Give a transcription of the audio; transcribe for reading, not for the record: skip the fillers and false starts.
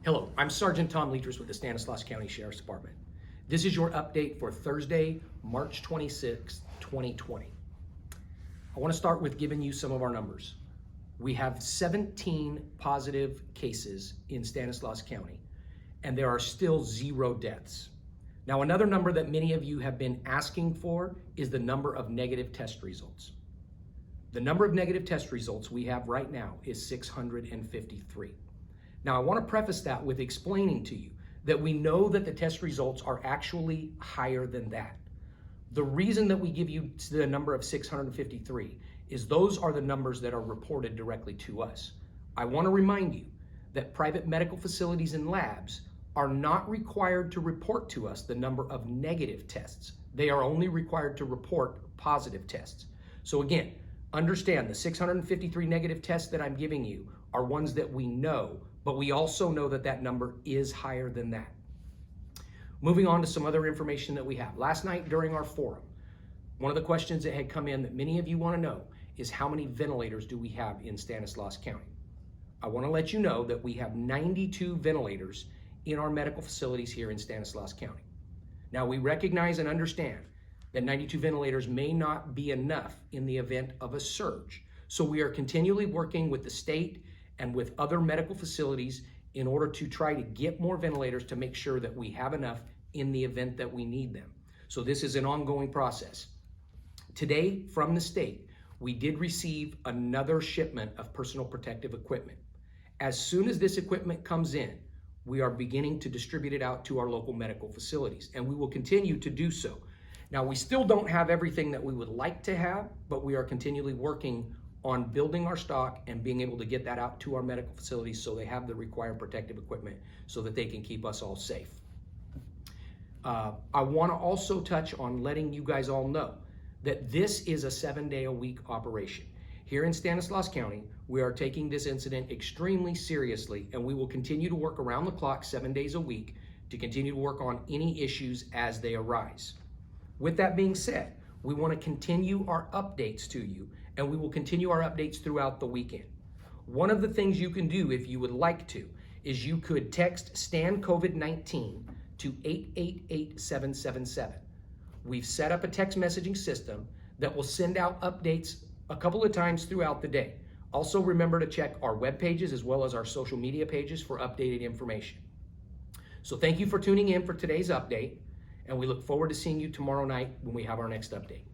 Hello, I'm Sergeant Tom Letras with the Stanislaus County Sheriff's Department. This is your update for Thursday, March 26, 2020. I want to start with giving you some of our numbers. We have 17 positive cases in Stanislaus County, and there are still 0 deaths. Now, another number that many of you have been asking for is the number of negative test results. The number of negative test results we have right now is 653. Now, I want to preface that with explaining to you that we know that the test results are actually higher than that. The reason that we give you the number of 653 is those are the numbers that are reported directly to us. I want to remind you that private medical facilities and labs are not required to report to us the number of negative tests. They are only required to report positive tests. So again, understand the 653 negative tests that I'm giving you are ones that we know, but we also know that that number is higher than that. Moving on to some other information that we have. Last night during our forum, one of the questions that had come in that many of you want to know is how many ventilators do we have in Stanislaus County? I want to let you know that we have 92 ventilators in our medical facilities here in Stanislaus County. Now, we recognize and understand that 92 ventilators may not be enough in the event of a surge. So we are continually working with the state and with other medical facilities in order to try to get more ventilators to make sure that we have enough in the event that we need them. So this is an ongoing process. Today, from the state, we did receive another shipment of personal protective equipment. As soon as this equipment comes in, we are beginning to distribute it out to our local medical facilities, and we will continue to do so. Now, we still don't have everything that we would like to have, but we are continually working on building our stock and being able to get that out to our medical facilities so they have the required protective equipment so that they can keep us all safe. I want to also touch on letting you guys all know that this is a 7-day-a-week operation. Here in Stanislaus County, we are taking this incident extremely seriously, and we will continue to work around the clock 7 days a week to continue to work on any issues as they arise. With that being said, we want to continue our updates to you, and we will continue our updates throughout the weekend. One of the things you can do if you would like to is you could text STAN COVID-19 to 888777. We've set up a text messaging system that will send out updates a couple of times throughout the day. Also remember to check our web pages as well as our social media pages for updated information. So thank you for tuning in for today's update, and we look forward to seeing you tomorrow night when we have our next update.